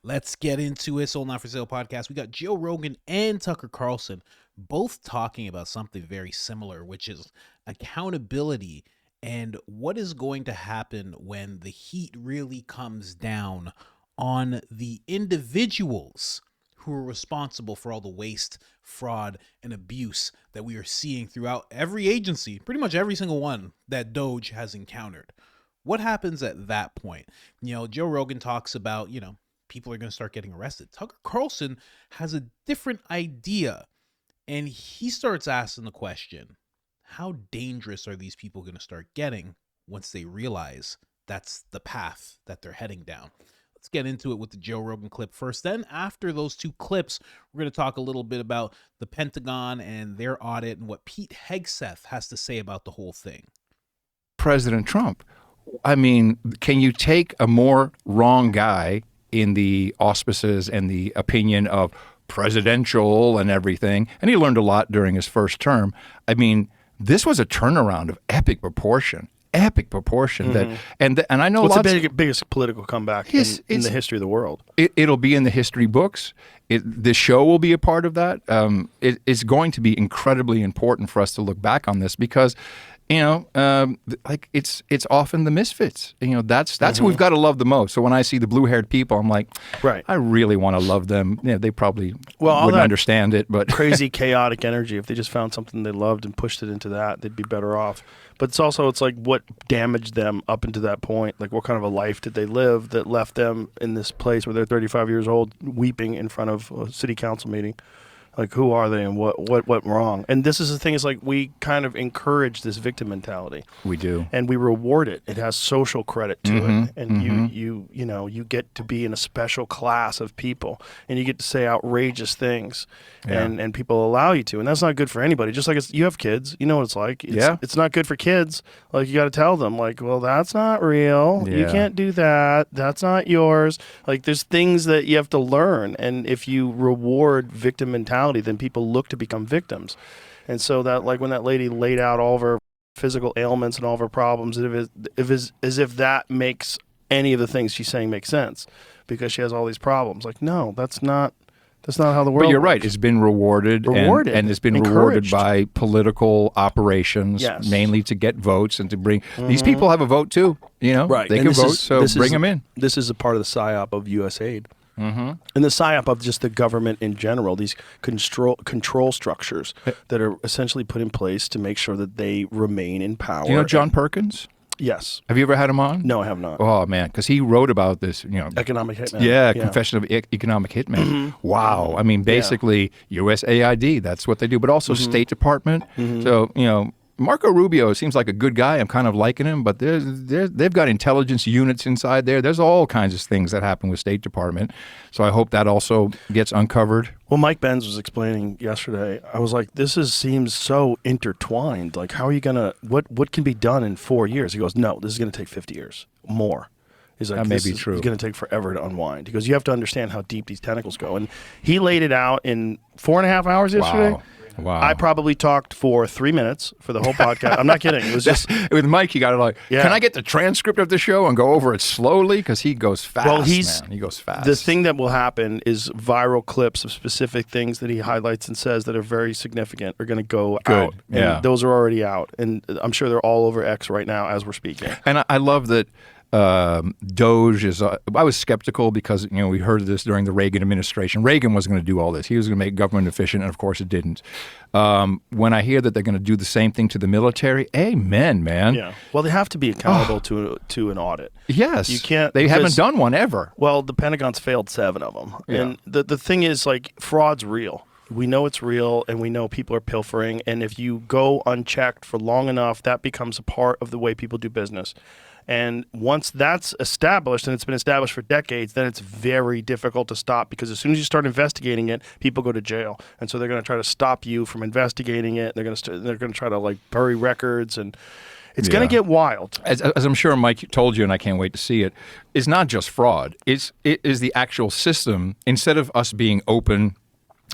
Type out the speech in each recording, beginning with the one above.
Let's get into it. Sold Not For Sale podcast. We got Joe Rogan and Tucker Carlson both talking about something very similar, which is accountability and what is going to happen when the heat really comes down on the individuals who are responsible for all the waste, fraud, and abuse that we are seeing throughout every agency, pretty much every single one that Doge has encountered. What happens at that point? Joe Rogan talks about, people are going to start getting arrested. Tucker Carlson has a different idea, and he starts asking the question, how dangerous are these people going to start getting once they realize that's the path that they're heading down? Let's get into it with the Joe Rogan clip first. Then after those two clips, we're going to talk a little bit about the Pentagon and their audit and what Pete Hegseth has to say about the whole thing. President Trump. I mean, can you take a more wrong guy in the auspices and the opinion of presidential and everything? And he learned a lot during his first term. I mean, this was a turnaround of epic proportion. That, and I know what's the biggest political comeback in the history of the world. It'll be in the history books. The show will be a part of that. It's going to be incredibly important for us to look back on this because, it's often the misfits. That's who we've got to love the most. So when I see the blue-haired people, I'm like, right, I really want to love them. They probably wouldn't understand it, but crazy chaotic energy. If they just found something they loved and pushed it into that, they'd be better off. But it's like what damaged them up into that point. Like what kind of a life did they live that left them in this place where they're 35 years old, weeping in front of a city council meeting? Like, who are they and what went wrong? And this is the thing, is like we kind of encourage this victim mentality. We do. And we reward it. It has social credit to it. And you get to be in a special class of people and you get to say outrageous things and people allow you to. And that's not good for anybody. Just like you have kids, you know what it's like. It's not good for kids. Like you got to tell them like, well, that's not real. Yeah. You can't do that. That's not yours. Like there's things that you have to learn. And if you reward victim mentality, then people look to become victims. And so that, like when that lady laid out all of her physical ailments and all of her problems, as if that makes any of the things she's saying make sense because she has all these problems. Like, no, that's not how the world But you're works. right. It's been rewarded. And it's been rewarded by political operations, mainly to get votes and to bring these people have a vote too. Right. They can vote, so bring them in. This is a part of the psyop of USAID. And the psyop of just the government in general, these control structures that are essentially put in place to make sure that they remain in power. Do you know John Perkins? Yes. Have you ever had him on? No, I have not. Oh, man, because he wrote about this, Economic hitman. Yeah, Confession of Economic Hitman. Wow. I mean, basically, USAID, that's what they do, but also State Department. So, Marco Rubio seems like a good guy. I'm kind of liking him, but they've got intelligence units inside there. There's all kinds of things that happen with State Department. So I hope that also gets uncovered. Well, Mike Benz was explaining yesterday. I was like, this seems so intertwined. Like, how are you going to, what can be done in 4 years? He goes, no, this is going to take 50 years, more. He's like, that may be true. It's going to take forever to unwind. Because you have to understand how deep these tentacles go. And he laid it out in 4.5 hours yesterday. Wow. I probably talked for 3 minutes for the whole podcast. I'm not kidding. It was just with Mike. You got to can I get the transcript of the show and go over it slowly because he goes fast. Well, he goes fast. The thing that will happen is viral clips of specific things that he highlights and says that are very significant are going to go out. And those are already out, and I'm sure they're all over X right now as we're speaking. And I love that. Doge is. I was skeptical because we heard this during the Reagan administration. Reagan wasn't going to do all this. He was going to make government efficient, and of course, it didn't. When I hear that they're going to do the same thing to the military, amen, man. Yeah. Well, they have to be accountable to an audit. Yes. You can't. They haven't done one ever. Well, the Pentagon's failed 7 of them, and the thing is, like, fraud's real. We know it's real, and we know people are pilfering. And if you go unchecked for long enough, that becomes a part of the way people do business. And once that's established, and it's been established for decades, then it's very difficult to stop because as soon as you start investigating it, people go to jail. And so they're going to try to stop you from investigating it. They're going to try to like bury records, and it's going to get wild. As I'm sure Mike told you, and I can't wait to see it, it's not just fraud. It is the actual system. Instead of us being open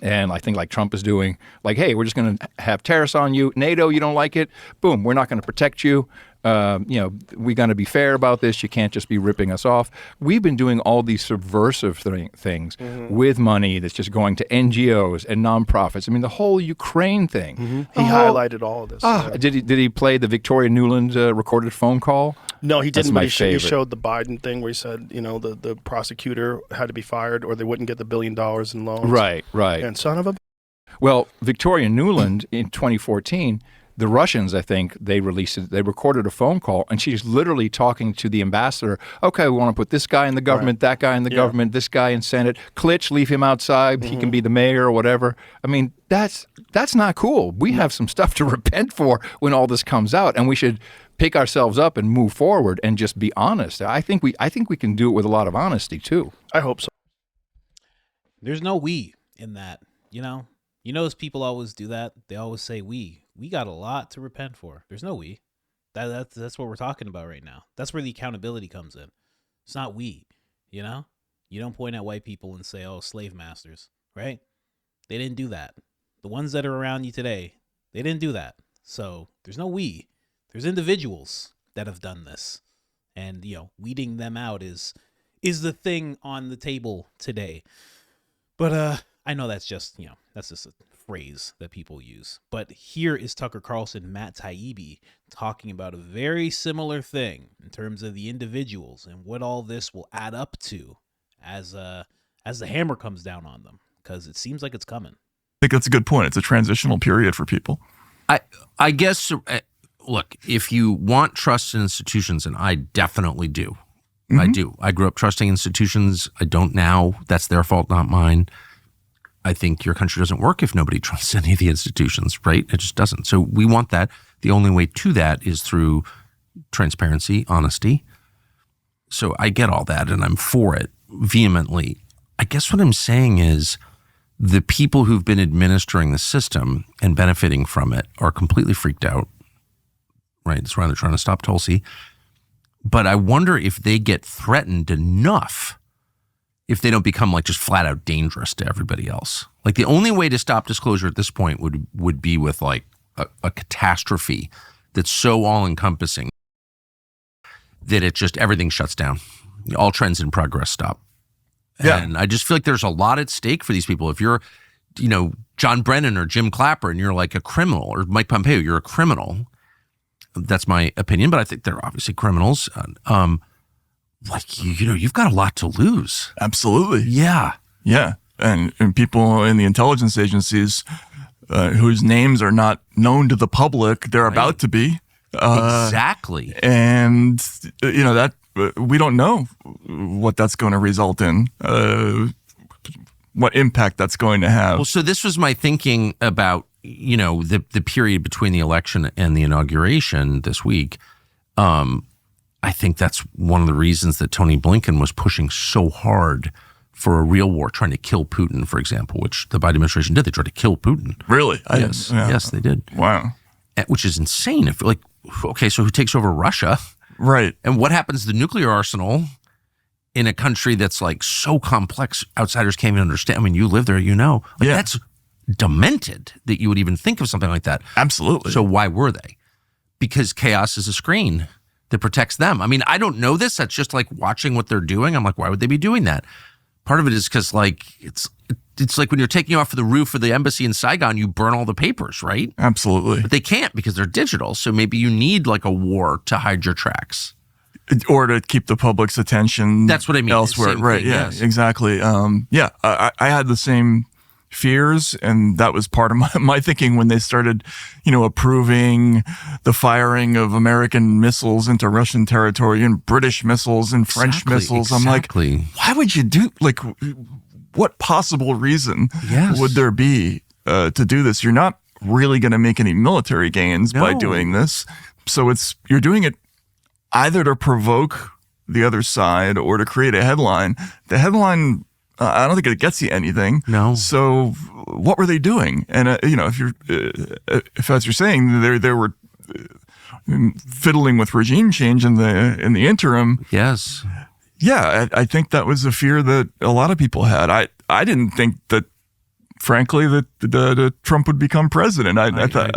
And I think like Trump is doing, like, hey, we're just going to have tariffs on you. NATO, you don't like it? Boom, we're not going to protect you. We're going to be fair about this. You can't just be ripping us off. We've been doing all these subversive things with money that's just going to NGOs and nonprofits. I mean, the whole Ukraine thing. He highlighted all of this. Did he play the Victoria Nuland recorded phone call? No, he didn't. That's But my he favorite. showed the Biden thing where he said, the prosecutor had to be fired or they wouldn't get the $1 billion in loans. Right. And son of a. Well, Victoria Nuland in 2014, the Russians, I think, they released it. They recorded a phone call, and she's literally talking to the ambassador. Okay, we want to put this guy in the government, that guy in the government, this guy in Senate. Klitsch, leave him outside. He can be the mayor or whatever. I mean, that's not cool. We have some stuff to repent for when all this comes out, and we should pick ourselves up and move forward and just be honest. I think we can do it with a lot of honesty too. I hope so. There's no we in that, You notice people always do that. They always say we. We got a lot to repent for. There's no we. That's what we're talking about right now. That's where the accountability comes in. It's not we, You don't point at white people and say, oh, slave masters, right? They didn't do that. The ones that are around you today, they didn't do that. So there's no we. There's individuals that have done this. And, weeding them out is the thing on the table today. But I know that's just, that's just a phrase that people use. But here is Tucker Carlson, Matt Taibbi, talking about a very similar thing in terms of the individuals and what all this will add up to as the hammer comes down on them, because it seems like it's coming. I think that's a good point. It's a transitional period for people. I guess, look, if you want trust in institutions, and I definitely do. I do. I grew up trusting institutions. I don't now. That's their fault, not mine. I think your country doesn't work if nobody trusts any of the institutions, right? It just doesn't. So we want that. The only way to that is through transparency, honesty. So I get all that, and I'm for it vehemently. I guess what I'm saying is the people who've been administering the system and benefiting from it are completely freaked out, right? That's why they're trying to stop Tulsi. But I wonder if they get threatened enough if they don't become like just flat out dangerous to everybody else. Like the only way to stop disclosure at this point would be with like a catastrophe that's so all encompassing that it just, everything shuts down. All trends in progress stop. Yeah. And I just feel like there's a lot at stake for these people. If you're, John Brennan or Jim Clapper and you're like a criminal, or Mike Pompeo, you're a criminal. That's my opinion, but I think they're obviously criminals. You've got a lot to lose. Absolutely. Yeah. Yeah. And people in the intelligence agencies whose names are not known to the public, they're about to be. Exactly. And, that we don't know what that's going to result in, what impact that's going to have. Well, so this was my thinking about, the period between the election and the inauguration this week. I think that's one of the reasons that Tony Blinken was pushing so hard for a real war, trying to kill Putin, for example, which the Biden administration did. They tried to kill Putin. Really? Yes, they did. Wow. Which is insane. If okay, so who takes over Russia? Right. And what happens to the nuclear arsenal in a country that's like so complex, outsiders can't even understand? I mean, you live there, That's demented that you would even think of something like that. Absolutely. So why were they? Because chaos is a screen that protects them. I mean, I don't know this. That's just like watching what they're doing. I'm like, why would they be doing that? Part of it is because like it's like when you're taking off the roof of the embassy in Saigon, you burn all the papers, right? Absolutely. But they can't because they're digital. So maybe you need like a war to hide your tracks. Or to keep the public's attention. That's what I mean. Elsewhere. Same right. thing, Yeah, yes. exactly. I had the same fears, and that was part of my thinking when they started, approving the firing of American missiles into Russian territory and British missiles and French missiles. I'm like, why would you do, what possible reason would there be to do this? You're not really going to make any military gains by doing this. So you're doing it either to provoke the other side or to create a headline. The headline, I don't think it gets you anything. No. So what were they doing? And if as you're saying, they were fiddling with regime change in the interim. Yes. Yeah, I think that was a fear that a lot of people had. I didn't think that frankly, that Trump would become president. I thought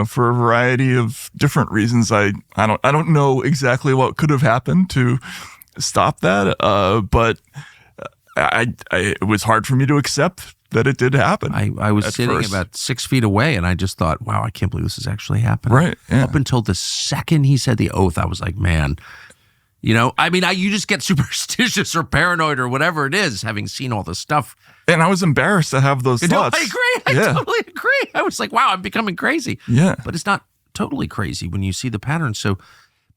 for a variety of different reasons, I don't know exactly what could have happened to stop that, but it was hard for me to accept that it did happen. I was sitting first. about 6 feet away, and I just thought, wow, I can't believe this is actually happening. Right. Yeah. Up until the second he said the oath, I was like, man, you just get superstitious or paranoid or whatever it is, having seen all this stuff. And I was embarrassed to have those thoughts. I agree. I totally agree. I was like, wow, I'm becoming crazy. Yeah. But it's not totally crazy when you see the pattern. So,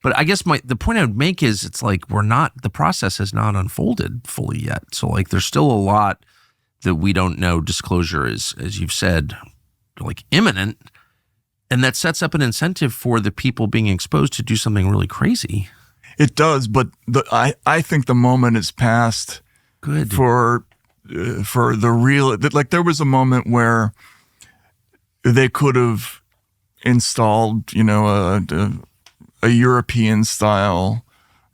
but I guess the point I would make is it's like the process has not unfolded fully yet. So like there's still a lot that we don't know. Disclosure is, as you've said, like imminent. And that sets up an incentive for the people being exposed to do something really crazy. It does, but I think the moment is past. Good. For the real, like there was a moment where they could have installed, a European style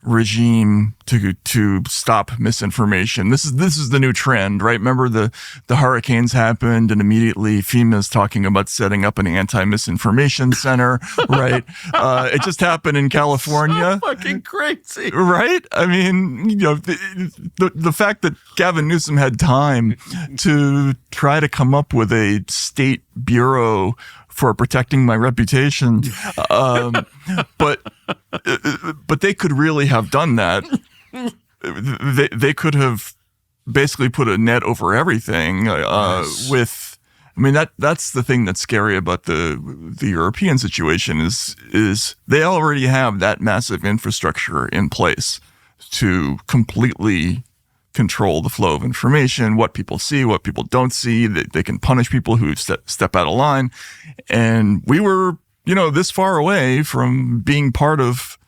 regime to stop misinformation. This is the new trend, right? Remember the hurricanes happened and immediately FEMA's talking about setting up an anti-misinformation center, right? It just happened in California. So fucking crazy. Right? I mean, the fact that Gavin Newsom had time to try to come up with a state bureau for protecting my reputation. But they could really have done that. They could have basically put a net over everything with. I mean, that's the thing that's scary about the European situation is they already have that massive infrastructure in place to completely control the flow of information, what people see, what people don't see. They can punish people who step out of line. And we were, this far away from being part of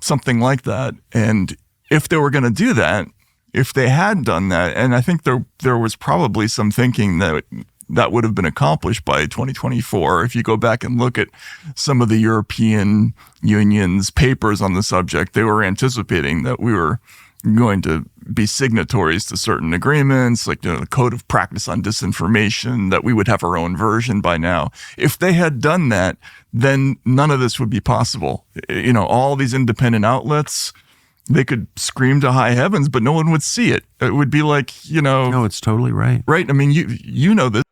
something like that. And if they were going to do that, if they had done that, and I think there was probably some thinking that would have been accomplished by 2024. If you go back and look at some of the European Union's papers on the subject, they were anticipating that we were going to be signatories to certain agreements, like the Code of Practice on Disinformation, that we would have our own version by now. If they had done that, then none of this would be possible. All these independent outlets, they could scream to high heavens, but no one would see it. It would be like, No, it's totally right. Right? I mean, you know this.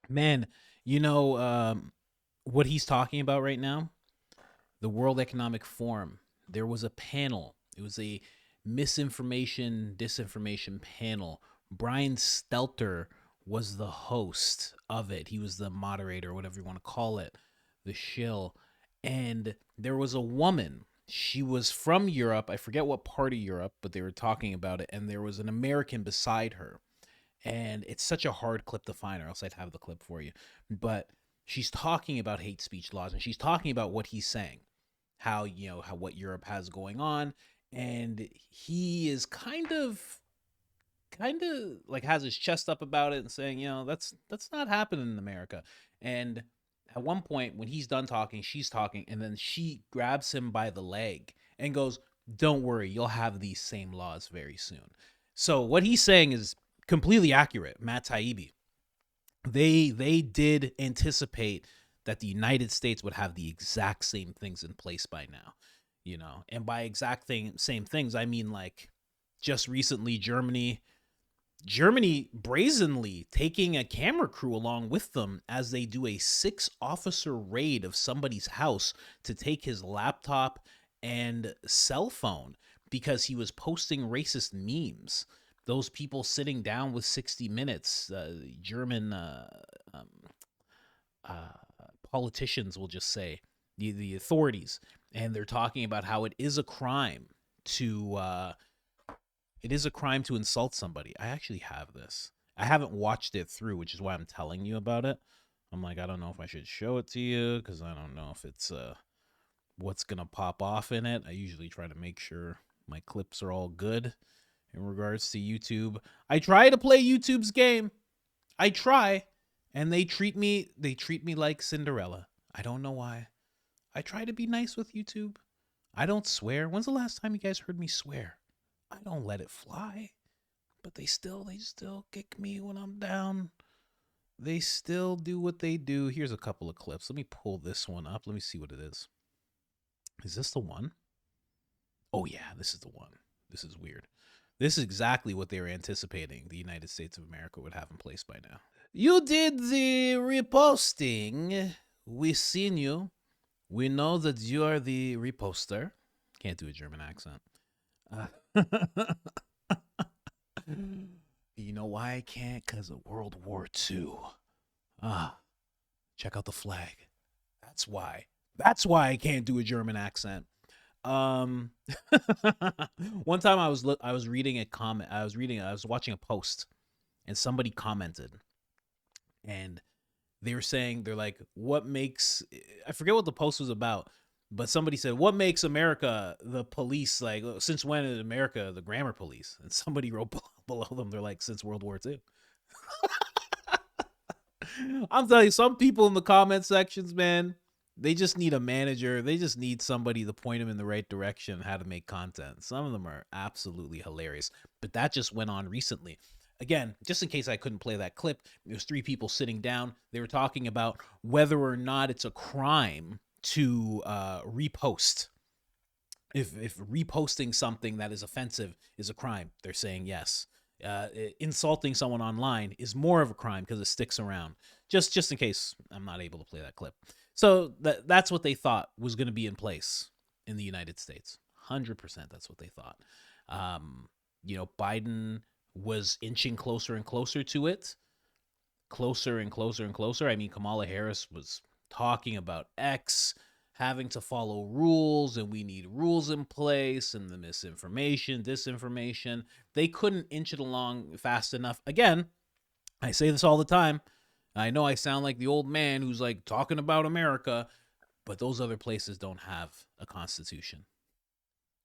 Man, what he's talking about right now, the World Economic Forum, there was a panel. It was a disinformation panel. Brian Stelter was the host of it. He was the moderator, whatever you want to call it, the shill. And there was a woman. She was from Europe. I forget what part of Europe, but they were talking about it. And there was an American beside her. And it's such a hard clip to find, or else I'd have the clip for you. But she's talking about hate speech laws, and she's talking about what he's saying, how what Europe has going on. And he is kind of like has his chest up about it and saying, that's not happening in America. And at one point when he's done talking, she's talking, and then she grabs him by the leg and goes, "Don't worry, you'll have these same laws very soon." So what he's saying is completely accurate. Matt Taibbi, they did anticipate that the United States would have the exact same things in place by now. And by same things, I mean like just recently Germany brazenly taking a camera crew along with them as they do a 6-officer raid of somebody's house to take his laptop and cell phone because he was posting racist memes. Those people sitting down with 60 Minutes, German politicians will just say, the authorities, and they're talking about how it is a crime to insult somebody. I actually have this. I haven't watched it through, which is why I'm telling you about it. I'm like, I don't know if I should show it to you because I don't know if it's what's gonna pop off in it. I usually try to make sure my clips are all good in regards to YouTube. I try to play YouTube's game. I try, and they treat me like Cinderella. I don't know why. I try to be nice with YouTube. I don't swear. When's the last time you guys heard me swear? I don't let it fly. but they still kick me when I'm down. They still do what they do. Here's a couple of clips. Let me pull this one up. Let me see what it is. Is this the one? Oh yeah, this is the one. This is weird. This is exactly what they were anticipating the United States of America would have in place by now. You did the reposting. We seen you. We know that you are the reposter. Can't do a German accent. You know why I can't? Because of World War II. Check out the flag. That's why. That's why I can't do a German accent. One time I was reading a comment. I was watching a post, and somebody commented, and they were saying, they're like, what makes, I forget what the post was about, but somebody said, what makes America the police? Like, since when is America the grammar police? And somebody wrote below them, they're like, since World War II. I'm telling you, some people in the comment sections, man, they just need a manager. They just need somebody to point them in the right direction, how to make content. Some of them are absolutely hilarious, but that just went on recently. Again, just in case I couldn't play that clip, there was 3 people sitting down. They were talking about whether or not it's a crime to repost. If reposting something that is offensive is a crime, they're saying yes. Insulting someone online is more of a crime because it sticks around. Just in case I'm not able to play that clip. So that's what they thought was going to be in place in the United States. 100% that's what they thought. Biden was inching closer and closer to it. Closer and closer and closer. I mean, Kamala Harris was talking about X having to follow rules, and we need rules in place, and the misinformation, disinformation. They couldn't inch it along fast enough. Again, I say this all the time. I know I sound like the old man who's like talking about America, but those other places don't have a constitution.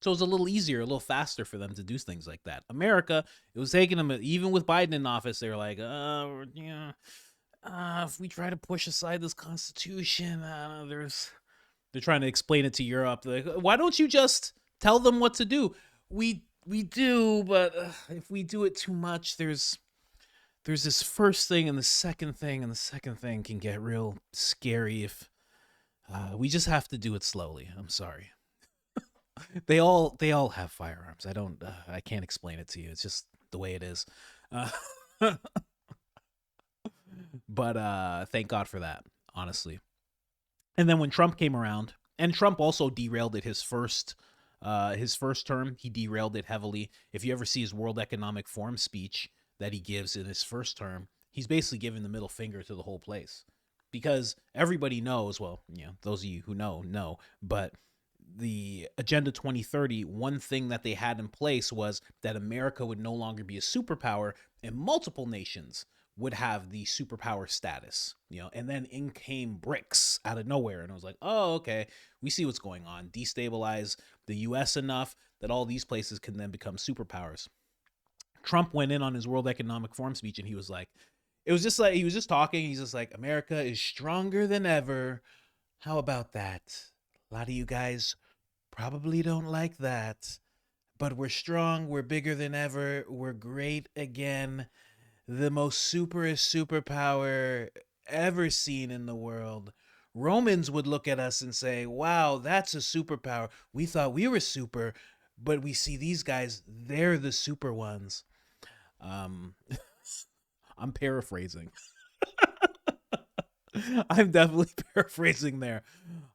So it's a little easier, a little faster for them to do things like that. America, it was taking them, even with Biden in office, they were like, if we try to push aside this constitution, they're trying to explain it to Europe. They're like, why don't you just tell them what to do? We do, but if we do it too much, there's this first thing and the second thing, and the second thing can get real scary if we just have to do it slowly. I'm sorry. They all have firearms. I can't explain it to you. It's just the way it is. But thank God for that, honestly. And then when Trump came around, and Trump also derailed it his first term, he derailed it heavily. If you ever see his World Economic Forum speech that he gives in his first term, he's basically giving the middle finger to the whole place. Because everybody knows, well, those of you who know, but the Agenda 2030, one thing that they had in place was that America would no longer be a superpower, and multiple nations would have the superpower status, and then in came BRICS out of nowhere. And I was like, oh, okay, we see what's going on. Destabilize the US enough that all these places can then become superpowers. Trump went in on his World Economic Forum speech, and he was like, he was just talking. He's just like, America is stronger than ever. How about that? A lot of you guys probably don't like that, but we're strong. We're bigger than ever. We're great again. The most superpower ever seen in the world. Romans would look at us and say, wow, that's a superpower. We thought we were super, but we see these guys, they're the super ones. I'm paraphrasing. I'm definitely paraphrasing there.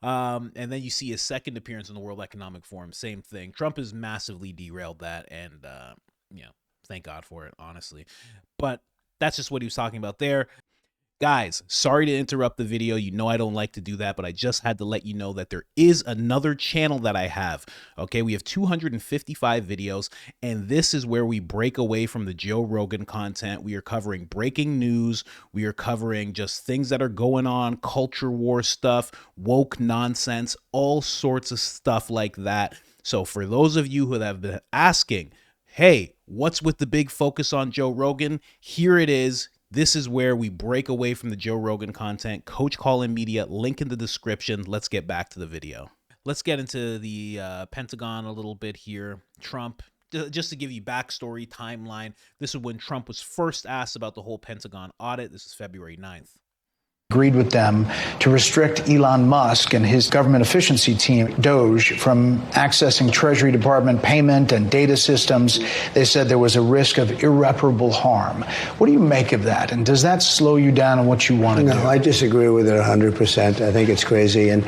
And then you see his second appearance in the World Economic Forum, same thing. Trump has massively derailed that, and thank God for it, honestly. But that's just what he was talking about there. Guys, sorry to interrupt the video. You know I don't like to do that, but I just had to let you know that there is another channel that I have. Okay, we have 255 videos, and this is where we break away from the Joe Rogan content. We are covering breaking news. We are covering just things that are going on, culture war stuff, woke nonsense, all sorts of stuff like that. So for those of you who have been asking, hey, what's with the big focus on Joe Rogan? Here it is. This is where we break away from the Joe Rogan content. Coach Colin Media, link in the description. Let's get back to the video. Let's get into the Pentagon a little bit here. Trump just to give you backstory, timeline, this is when Trump was first asked about the whole Pentagon audit. This is February 9th. Agreed with them to restrict Elon Musk and his government efficiency team, Doge, from accessing Treasury Department payment and data systems. They said there was a risk of irreparable harm. What do you make of that? And does that slow you down on what you want to do? No, I disagree with it 100%. I think it's crazy. And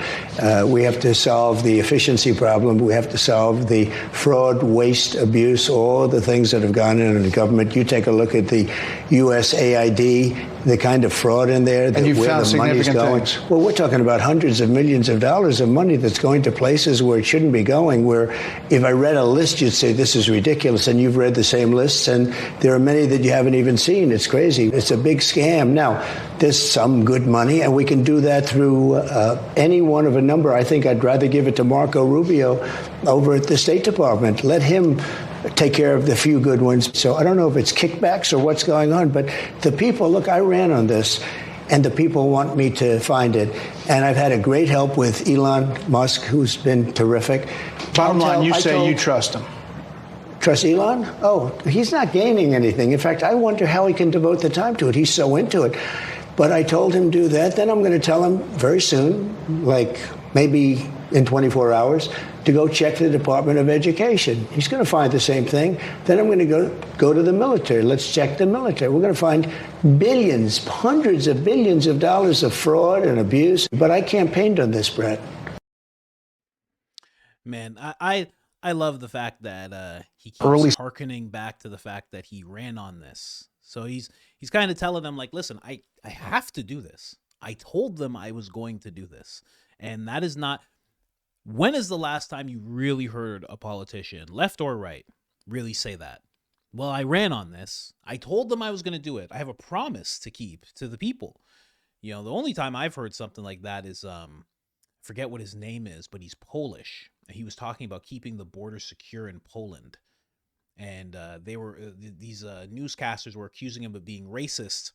we have to solve the efficiency problem. We have to solve the fraud, waste, abuse, all the things that have gone in the government. You take a look at the USAID, the kind of fraud in there, that and you found the money's significant going. things. Well, we're talking about hundreds of millions of dollars of money that's going to places where it shouldn't be going, where if I read a list, you'd say this is ridiculous, and you've read the same lists, and there are many that you haven't even seen. It's crazy. It's a big scam. Now, there's some good money, and we can do that through any one of a number. I think I'd rather give it to Marco Rubio over at the State Department. Let him take care of the few good ones. So I don't know if it's kickbacks or what's going on, but the people, look, I ran on this, and the people want me to find it. And I've had a great help with Elon Musk, who's been terrific. Bottom line, you say you trust him. Trust Elon? Oh, he's not gaining anything. In fact, I wonder how he can devote the time to it. He's so into it. But I told him do that. Then I'm going to tell him very soon, like maybe in 24 hours, to go check the Department of Education. He's going to find the same thing. Then I'm going to go to the military. Let's check the military. We're going to find billions, hundreds of billions of dollars of fraud and abuse. But I campaigned on this, Brett. Man, I love the fact that he keeps hearkening back to the fact that he ran on this. So he's kind of telling them, like, listen, I have to do this. I told them I was going to do this. And that is not... When is the last time you really heard a politician, left or right, really say that? Well, I ran on this. I told them I was going to do it. I have a promise to keep to the people. You know, the only time I've heard something like that is, forget what his name is, but he's Polish. He was talking about keeping the border secure in Poland. And these newscasters were accusing him of being racist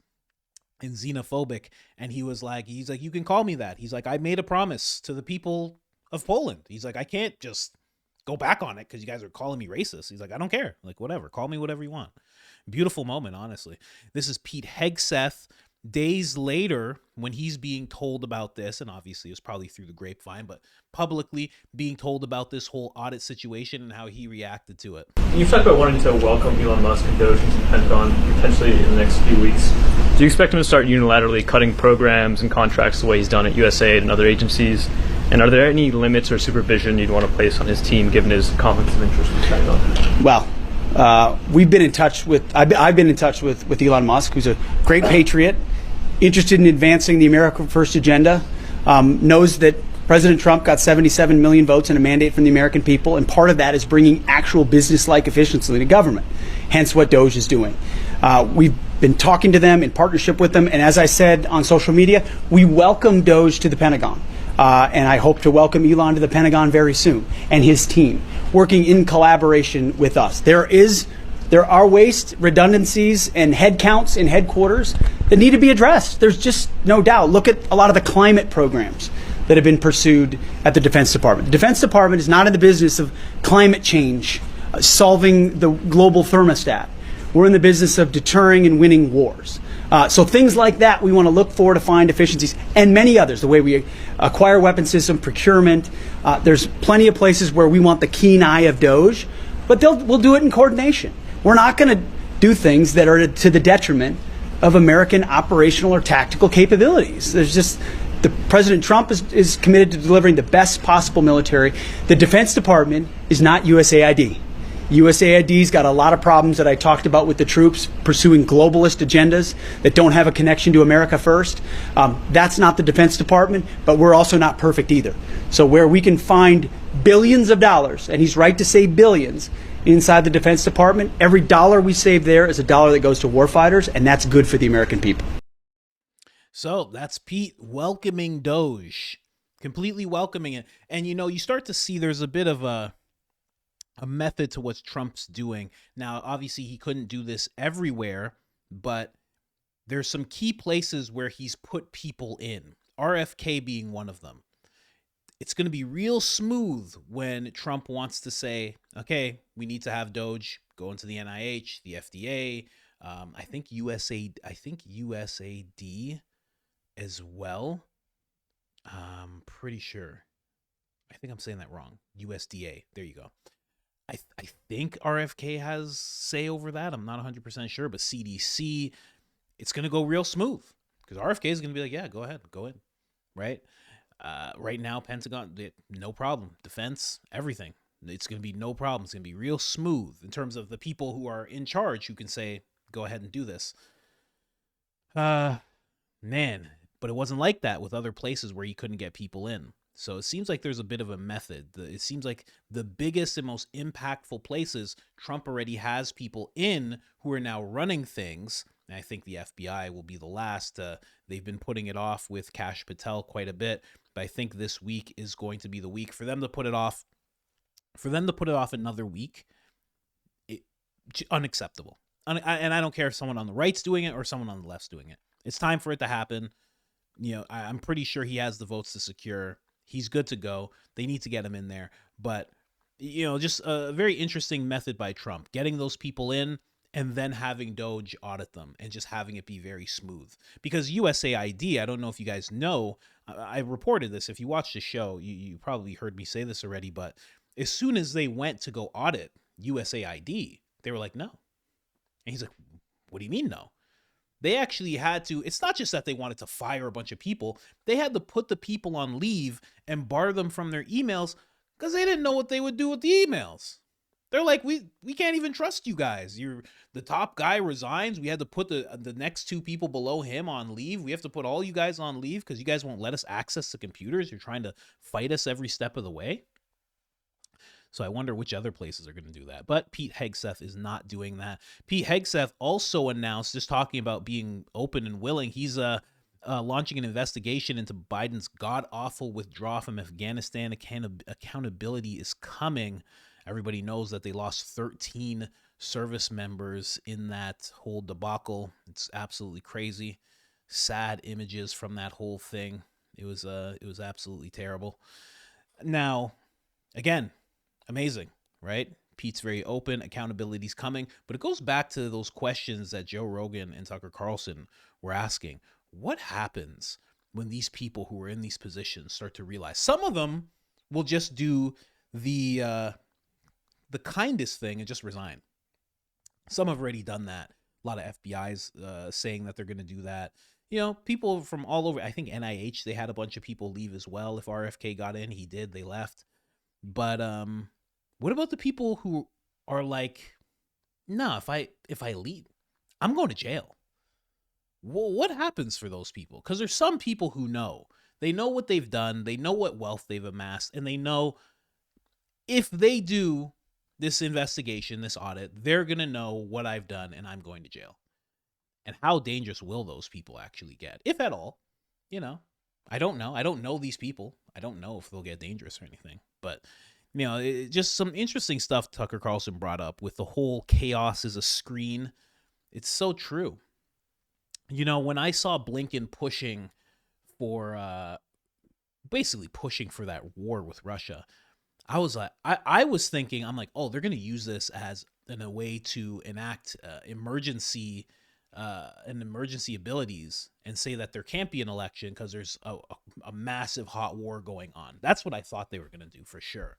and xenophobic. And he's like, you can call me that. He's like, I made a promise to the people of Poland. He's like, I can't just go back on it because you guys are calling me racist. He's like, I don't care. Like, whatever. Call me whatever you want. Beautiful moment, honestly. This is Pete Hegseth. Days later, when he's being told about this, and obviously it was probably through the grapevine, but publicly being told about this whole audit situation and how he reacted to it. You've talked about wanting to welcome Elon Musk and Doge into the Pentagon potentially in the next few weeks. Do you expect him to start unilaterally cutting programs and contracts the way he's done at USAID and other agencies? And are there any limits or supervision you'd want to place on his team given his conflicts of interest with the Pentagon? Well, we've been in touch with, I've been in touch with Elon Musk, who's a great patriot, interested in advancing the America First agenda, knows that President Trump got 77 million votes and a mandate from the American people, and part of that is bringing actual business-like efficiency to government, hence what Doge is doing. We've been talking to them in partnership with them, and as I said on social media, we welcome Doge to the Pentagon. And I hope to welcome Elon to the Pentagon very soon, and his team, working in collaboration with us. There are waste, redundancies, and headcounts in headquarters that need to be addressed. There's just no doubt. Look at a lot of the climate programs that have been pursued at the Defense Department. The Defense Department is not in the business of climate change, solving the global thermostat. We're in the business of deterring and winning wars. So things like that we want to look for to find efficiencies, and many others, the way we acquire weapon system, procurement. There's plenty of places where we want the keen eye of Doge, but we'll do it in coordination. We're not going to do things that are to the detriment of American operational or tactical capabilities. President Trump is committed to delivering the best possible military. The Defense Department is not USAID. USAID's got a lot of problems that I talked about with the troops, pursuing globalist agendas that don't have a connection to America first. That's not the Defense Department, but we're also not perfect either. So where we can find billions of dollars, and he's right to say billions, inside the Defense Department, every dollar we save there is a dollar that goes to warfighters, and that's good for the American people. So that's Pete welcoming Doge, completely welcoming it. And, you know, you start to see there's a bit of a method to what Trump's doing. Now, obviously, he couldn't do this everywhere, but there's some key places where he's put people in, RFK being one of them. it's going to be real smooth when Trump wants to say, okay, we need to have Doge go into the NIH, the FDA, I think USAID as well. I'm pretty sure. I think I'm saying that wrong. USDA. There you go. I think RFK has say over that. I'm not 100% sure, but CDC, it's going to go real smooth because RFK is going to be like, yeah, go ahead, go in, right? Right now, Pentagon, no problem. Defense, everything. It's going to be no problem. It's going to be real smooth in terms of the people who are in charge who can say, go ahead and do this. Man, but it wasn't like that with other places where you couldn't get people in. So it seems like there's a bit of a method. It seems like the biggest and most impactful places, Trump already has people in who are now running things. And I think the FBI will be the last. They've been putting it off with Kash Patel quite a bit. But I think this week is going to be the week for them to put it off. For them to put it off another week, unacceptable. And I don't care if someone on the right's doing it or someone on the left's doing it. It's time for it to happen. You know, I'm pretty sure he has the votes to secure. He's good to go. They need to get him in there. But, you know, just a very interesting method by Trump, getting those people in and then having Doge audit them and just having it be very smooth. Because USAID, I don't know if you guys know, I reported this. If you watched the show, you probably heard me say this already, but as soon as they went to go audit USAID, they were like, no. And he's like, what do you mean no? They actually had to, it's not just that they wanted to fire a bunch of people. They had to put the people on leave and bar them from their emails because they didn't know what they would do with the emails. They're like, we can't even trust you guys. The top guy resigns. We had to put the next two people below him on leave. We have to put all you guys on leave because you guys won't let us access the computers. You're trying to fight us every step of the way. So I wonder which other places are going to do that. But Pete Hegseth is not doing that. Pete Hegseth also announced, just talking about being open and willing, he's launching an investigation into Biden's god-awful withdrawal from Afghanistan. Accountability is coming. Everybody knows that they lost 13 service members in that whole debacle. It's absolutely crazy. Sad images from that whole thing. It was absolutely terrible. Now, again, amazing, right? Pete's very open. Accountability's coming. But it goes back to those questions that Joe Rogan and Tucker Carlson were asking. What happens when these people who are in these positions start to realize? Some of them will just do the kindest thing and just resign. Some have already done that. A lot of FBI's saying that they're going to do that. You know, people from all over. I think NIH, they had a bunch of people leave as well. If RFK got in, he did. They left. But what about the people who are like, no, if I leave, I'm going to jail. Well, what happens for those people? Because there's some people who know. They know what they've done. They know what wealth they've amassed. And they know if they do this investigation, this audit, they're going to know what I've done and I'm going to jail. And how dangerous will those people actually get? If at all. You know, I don't know. I don't know these people. I don't know if they'll get dangerous or anything. But, you know, just some interesting stuff Tucker Carlson brought up with the whole chaos is a screen. It's so true. You know, when I saw Blinken pushing for, basically pushing for that war with Russia, I was like, I was thinking, I'm like, oh, they're going to use this as a way to enact emergency abilities and say that there can't be an election because there's a massive hot war going on. That's what I thought they were going to do for sure.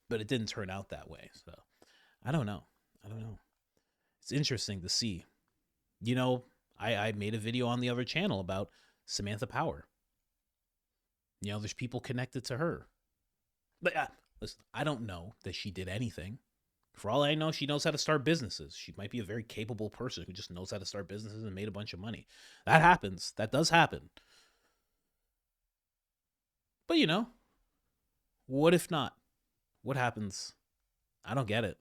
But it didn't turn out that way. So I don't know. It's interesting to see. You know, I made a video on the other channel about Samantha Power. You know, there's people connected to her. But listen, I don't know that she did anything. For all I know, she knows how to start businesses. She might be a very capable person who just knows how to start businesses and made a bunch of money. That happens. That does happen. But, you know, what if not? What happens? I don't get it.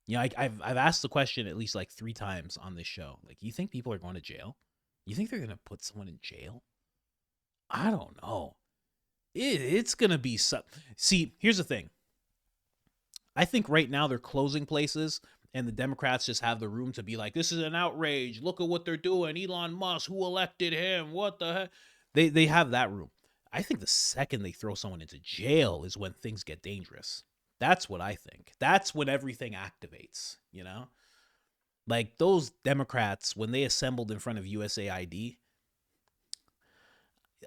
You know, I've asked the question at least like 3 times on this show. Like, you think people are going to jail? You think they're going to put someone in jail? I don't know. It's going to be See, here's the thing. I think right now they're closing places and the Democrats just have the room to be like, this is an outrage. Look at what they're doing. Elon Musk, who elected him? What the heck? They have that room. I think the second they throw someone into jail is when things get dangerous. That's what I think. That's when everything activates, you know? Like those Democrats, when they assembled in front of USAID,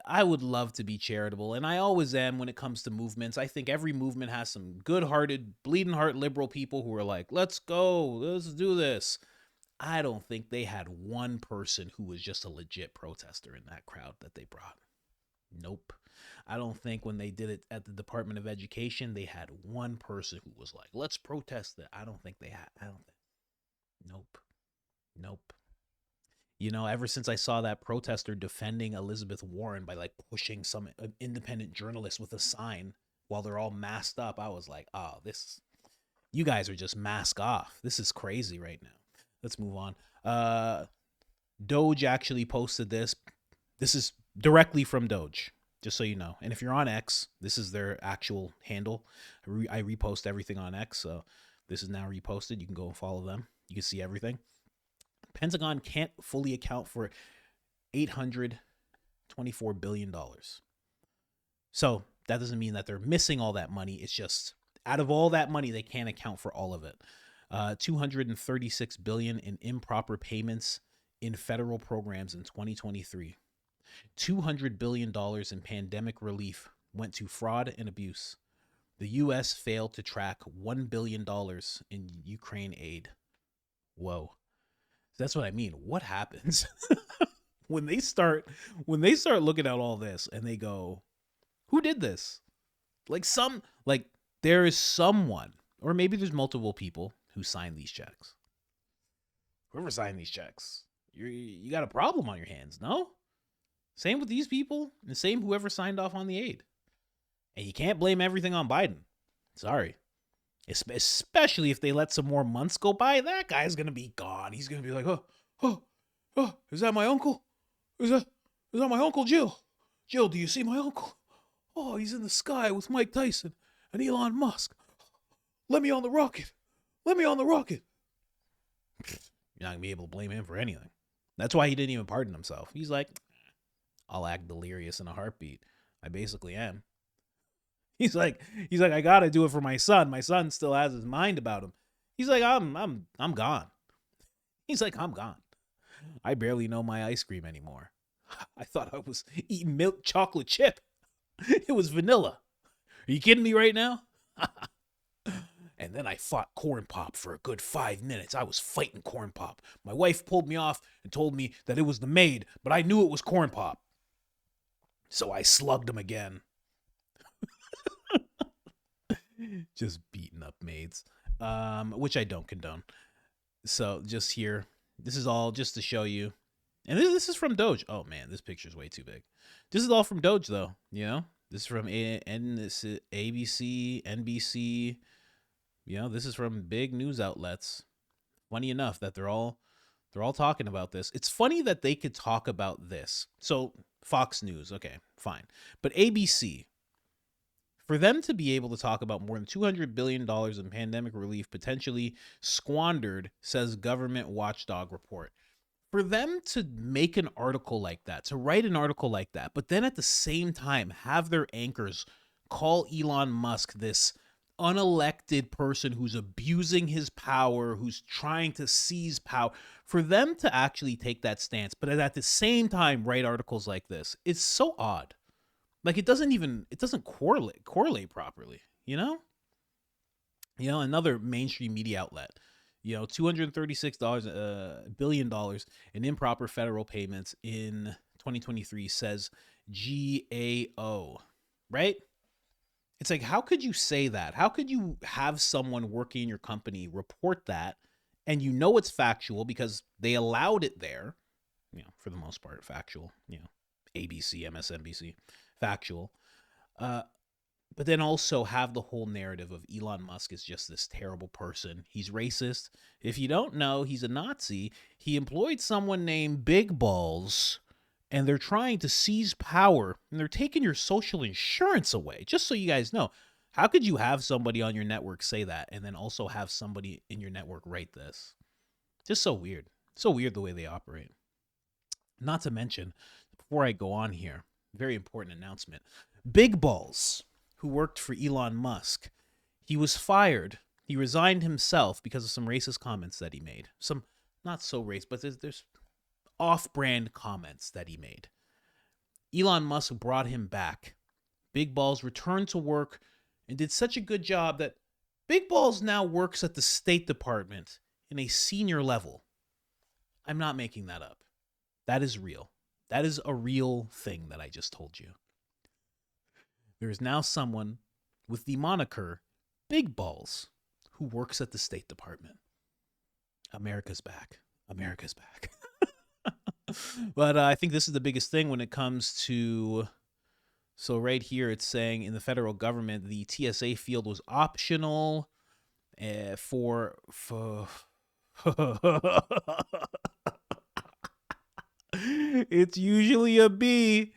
I would love to be charitable, and I always am when it comes to movements. I think every movement has some good-hearted, bleeding heart liberal people who are like, let's go, let's do this. I don't think they had one person who was just a legit protester in that crowd that they brought. Nope. I don't think when they did it at the Department of Education, they had one person who was like, let's protest it. I don't think they had. Nope. Nope. You know, ever since I saw that protester defending Elizabeth Warren by like pushing some independent journalist with a sign while they're all masked up, I was like, oh, you guys are just mask off. This is crazy right now. Let's move on. Doge actually posted this. This is directly from Doge, just so you know. And if you're on X, this is their actual handle. I repost everything on X, so this is now reposted. You can go and follow them. You can see everything. Pentagon can't fully account for $824 billion. So that doesn't mean that they're missing all that money. It's just out of all that money, they can't account for all of it. $236 billion in improper payments in federal programs in 2023. $200 billion in pandemic relief went to fraud and abuse. The U.S. failed to track $1 billion in Ukraine aid. Whoa. That's what I mean. What happens when they start looking at all this and they go, who did this? Like there is someone, or maybe there's multiple people who signed these checks. Whoever signed these checks, you got a problem on your hands, no? Same with these people, and same whoever signed off on the aid. And you can't blame everything on Biden. Sorry. Especially if they let some more months go by, that guy's going to be gone. He's going to be like, oh, is that my uncle? Is that my Uncle Jill? Jill, do you see my uncle? Oh, he's in the sky with Mike Tyson and Elon Musk. Let me on the rocket. Let me on the rocket. You're not going to be able to blame him for anything. That's why he didn't even pardon himself. He's like, I'll act delirious in a heartbeat. I basically am. He's like, I gotta do it for my son. My son still has his mind about him. He's like, I'm gone. He's like, I'm gone. I barely know my ice cream anymore. I thought I was eating milk chocolate chip. It was vanilla. Are you kidding me right now? And then I fought Corn Pop for a good 5 minutes. I was fighting Corn Pop. My wife pulled me off and told me that it was the maid, but I knew it was Corn Pop. So I slugged him again. Just beating up maids, which I don't condone. So just here, this is all just to show you. And this is from Doge. Oh man, this picture's way too big. This is all from Doge though, you know? This is from ABC, NBC. You know, this is from big news outlets. Funny enough that they're all talking about this. It's funny that they could talk about this. So Fox News, okay, fine. But ABC, for them to be able to talk about more than $200 billion in pandemic relief potentially squandered, says government watchdog report. For them to make an article like that, to write an article like that, but then at the same time have their anchors call Elon Musk this unelected person who's abusing his power, who's trying to seize power, for them to actually take that stance, but at the same time write articles like this, it's so odd. Like it doesn't correlate properly, you know? You know, another mainstream media outlet, you know, $236 billion in improper federal payments in 2023 says GAO, right? It's like, how could you say that? How could you have someone working in your company report that and you know it's factual because they allowed it there, you know, for the most part, factual, you know, ABC, MSNBC, factual, but then also have the whole narrative of Elon Musk is just this terrible person. He's racist. If you don't know, he's a Nazi. He employed someone named Big Balls, and they're trying to seize power, and they're taking your social insurance away. Just so you guys know, how could you have somebody on your network say that and then also have somebody in your network write this? Just so weird. So weird the way they operate. Not to mention, before I go on here, Very important announcement. Big Balls, who worked for Elon Musk, he was fired. He resigned himself because of some racist comments that he made. Some not so racist, but there's off-brand comments that he made. Elon Musk brought him back. Big Balls returned to work and did such a good job that Big Balls now works at the State Department in a senior level. I'm not making that up. That is real. That is a real thing that I just told you. There is now someone with the moniker Big Balls who works at the State Department. America's back. America's back. But I think this is the biggest thing when it comes to... So right here it's saying in the federal government, the TSA field was optional for it's usually a B.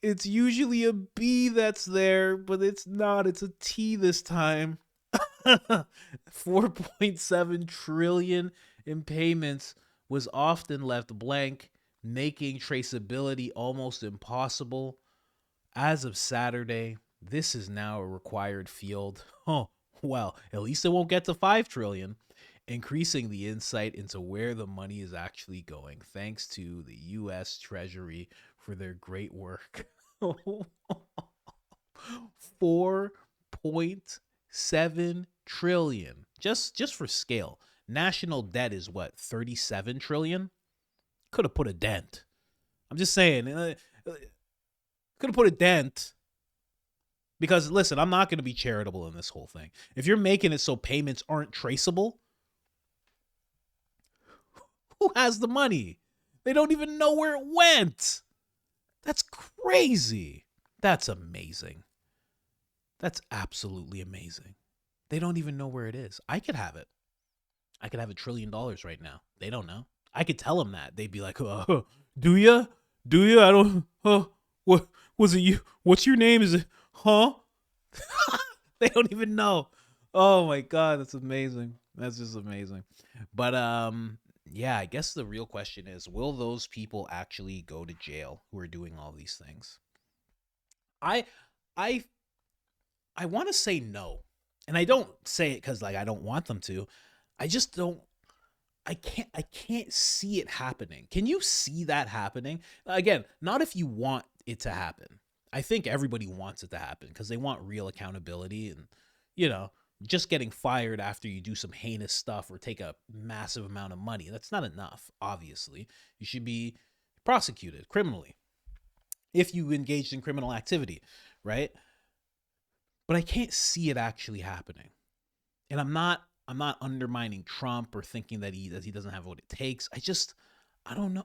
It's usually a B that's there, but it's not. It's a T this time. 4.7 trillion in payments was often left blank, making traceability almost impossible. As of Saturday, this is now a required field. Oh, well, at least it won't get to 5 trillion, increasing the insight into where the money is actually going. Thanks to the U.S. Treasury for their great work. 4.7 trillion. Just for scale. National debt is what, 37 trillion? Could have put a dent. I'm just saying, could have put a dent. Because listen, I'm not going to be charitable in this whole thing. If you're making it so payments aren't traceable, who has the money? They don't even know where it went. That's crazy. That's amazing. That's absolutely amazing. They don't even know where it is. I could have it. I could have $1 trillion right now. They don't know. I could tell them that. They'd be like, do ya? Do ya? I don't, what was it you? What's your name? Is it, huh? They don't even know. Oh my God. That's amazing. That's just amazing. But, yeah, I guess the real question is, will those people actually go to jail who are doing all these things? I want to say no. And I don't say it because like I don't want them to. I just don't. I can't see it happening. Can you see that happening? Again, not if you want it to happen. I think everybody wants it to happen because they want real accountability and, you know, just getting fired after you do some heinous stuff or take a massive amount of money. That's not enough, obviously. You should be prosecuted criminally if you engaged in criminal activity, right? But I can't see it actually happening. And I'm not undermining Trump or thinking that he doesn't have what it takes. I don't know.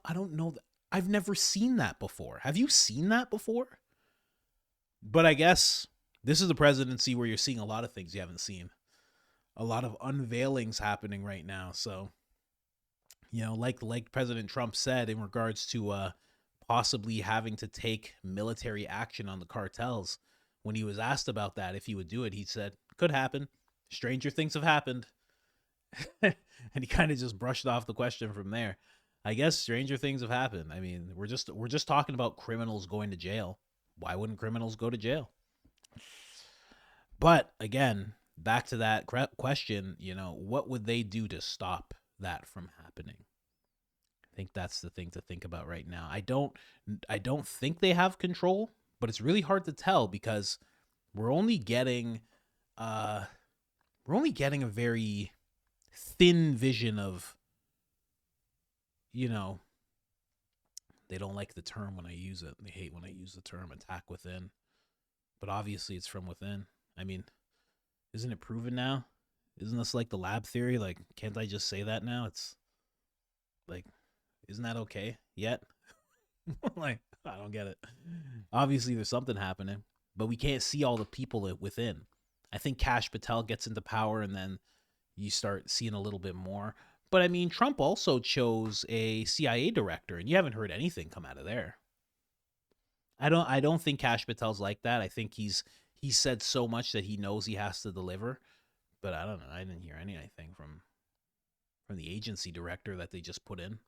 I've never seen that before. Have you seen that before? But I guess this is the presidency where you're seeing a lot of things you haven't seen. A lot of unveilings happening right now. So, you know, like President Trump said in regards to possibly having to take military action on the cartels, when he was asked about that, if he would do it, he said, could happen. Stranger things have happened. And he kind of just brushed off the question from there. I guess stranger things have happened. I mean, we're just talking about criminals going to jail. Why wouldn't criminals go to jail? But again, back to that question, you know, what would they do to stop that from happening? I think that's the thing to think about right now. I don't think they have control, but it's really hard to tell because we're only getting a very thin vision of, you know, they don't like the term when I use it. They hate when I use the term attack within. But obviously it's from within. I mean, isn't it proven now? Isn't this like the lab theory? Like, can't I just say that now? It's like, isn't that okay yet? Like, I don't get it. Obviously there's something happening, but we can't see all the people within. I think Kash Patel gets into power and then you start seeing a little bit more. But I mean, Trump also chose a CIA director and you haven't heard anything come out of there. I don't think Kash Patel's like that. I think he's said so much that he knows he has to deliver. But I don't know. I didn't hear anything from the agency director that they just put in.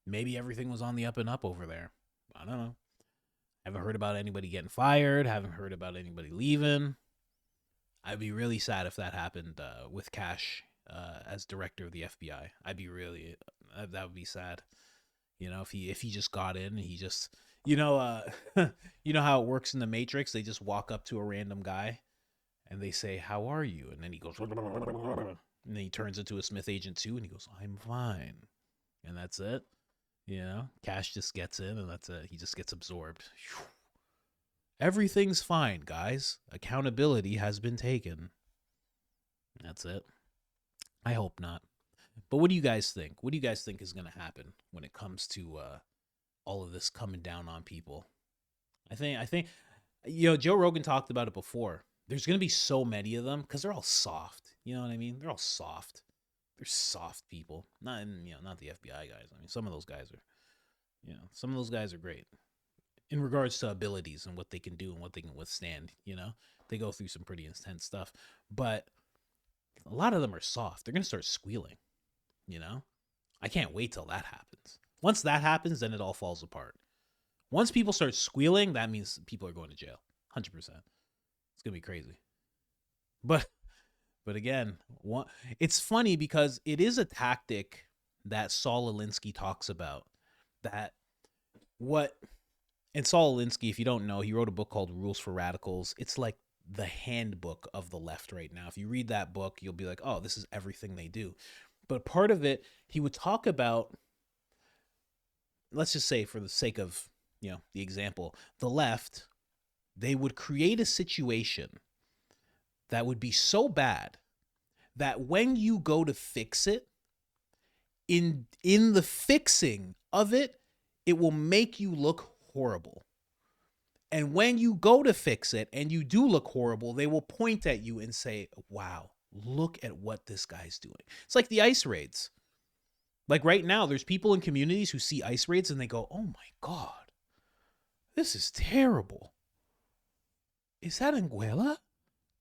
Maybe everything was on the up and up over there. I don't know. Haven't heard about anybody getting fired. Haven't heard about anybody leaving. I'd be really sad if that happened with Cash as director of the FBI. I'd be really that would be sad. You know, if he just got in and he just, you know how it works in the Matrix. They just walk up to a random guy and they say, "How are you?" And then he goes, and then he turns into a Smith Agent 2 and he goes, "I'm fine," and that's it. You know, Cash just gets in and that's it. He just gets absorbed. Whew. Everything's fine, guys. Accountability has been taken. That's it. I hope not. But what do you guys think? What do you guys think is going to happen when it comes to all of this coming down on people? I think, Joe Rogan talked about it before. There's going to be so many of them because they're all soft. You know what I mean? They're all soft. They're soft people. Not the FBI guys. I mean, some of those guys are great in regards to abilities and what they can do and what they can withstand. You know, they go through some pretty intense stuff, but a lot of them are soft. They're going to start squealing. You know, I can't wait till that happens. Once that happens, then it all falls apart. Once people start squealing, that means people are going to jail. 100%. It's going to be crazy. But again, it's funny because it is a tactic that Saul Alinsky talks about. And Saul Alinsky, if you don't know, he wrote a book called Rules for Radicals. It's like the handbook of the left right now. If you read that book, you'll be like, oh, this is everything they do. But part of it, he would talk about, let's just say for the sake of, the example, the left, they would create a situation that would be so bad that when you go to fix it, in the fixing of it, it will make you look horrible. And when you go to fix it and you do look horrible, they will point at you and say, wow, look at what this guy's doing. It's like the ICE raids. Like right now, there's people in communities who see ICE raids and they go, oh my God, this is terrible. Is that Anguilla?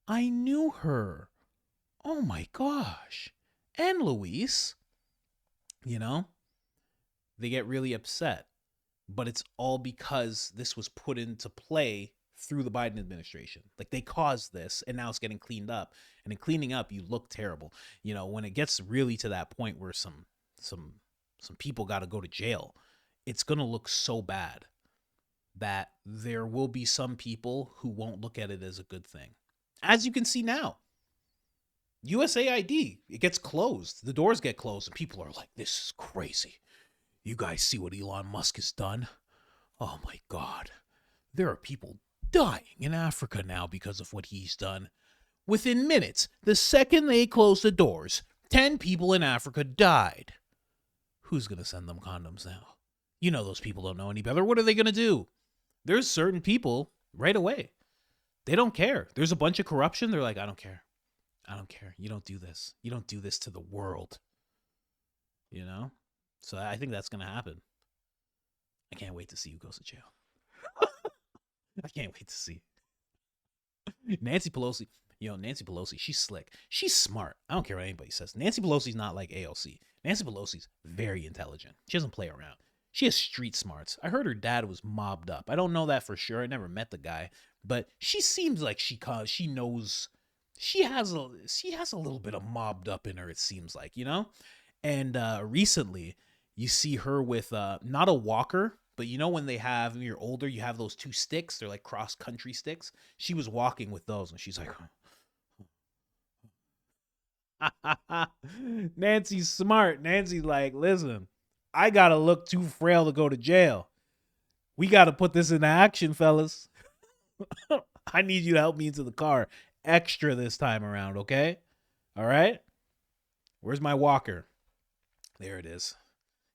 I knew her. Oh my gosh. And Luis. They get really upset. But it's all because this was put into play through the Biden administration. Like they caused this and now it's getting cleaned up. And in cleaning up, you look terrible. When it gets really to that point where some people got to go to jail, it's going to look so bad that there will be some people who won't look at it as a good thing. As you can see now, USAID, it gets closed. The doors get closed and people are like, this is crazy. You guys see what Elon Musk has done? Oh my God. There are people dying in Africa now because of what he's done. Within minutes, the second they closed the doors, 10 people in Africa died. Who's going to send them condoms now? Those people don't know any better. What are they going to do? There's certain people right away. They don't care. There's a bunch of corruption. They're like, I don't care. I don't care. You don't do this. You don't do this to the world. So I think that's going to happen. I can't wait to see who goes to jail. I can't wait to see. Nancy Pelosi, she's slick. She's smart. I don't care what anybody says. Nancy Pelosi's not like AOC. Nancy Pelosi's very intelligent. She doesn't play around. She has street smarts. I heard her dad was mobbed up. I don't know that for sure. I never met the guy, but she seems like she knows. She has a little bit of mobbed up in her, it seems like, And recently, you see her with not a walker, but when when you're older, you have those two sticks. They're like cross-country sticks. She was walking with those, and she's like, Nancy's smart. Nancy's like, listen, I got to look too frail to go to jail. We got to put this into action, fellas. I need you to help me into the car extra this time around, okay? All right? Where's my walker? There it is.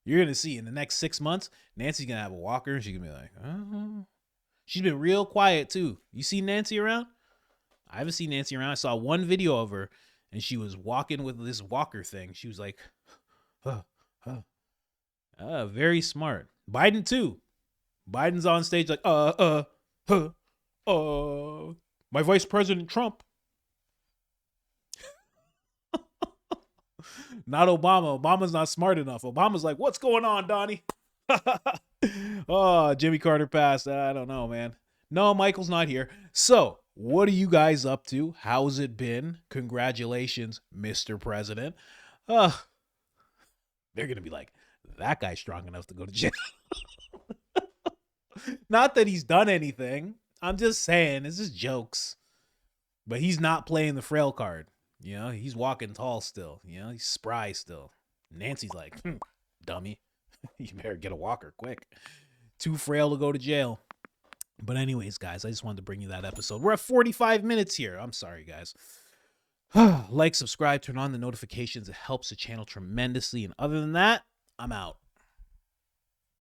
You're going to see in the next 6 months, Nancy's going to have a walker. And she's going to be like, oh. She's been real quiet, too. You see Nancy around? I haven't seen Nancy around. I saw one video of her, and she was walking with this walker thing. She was like, very smart. Biden, too. Biden's on stage like, my Vice President Trump. Not Obama. Obama's not smart enough. Obama's like, what's going on, Donnie? Oh, Jimmy Carter passed. I don't know, man. No, Michael's not here. So, what are you guys up to? How's it been? Congratulations, Mr. President. They're going to be like, that guy's strong enough to go to jail. Not that he's done anything. I'm just saying, this is jokes. But he's not playing the frail card. You know, he's walking tall still. You know, he's spry still. Nancy's like, dummy. You better get a walker quick. Too frail to go to jail. But anyways, guys, I just wanted to bring you that episode. We're at 45 minutes here. I'm sorry, guys. Like, subscribe, turn on the notifications. It helps the channel tremendously. And other than that, I'm out.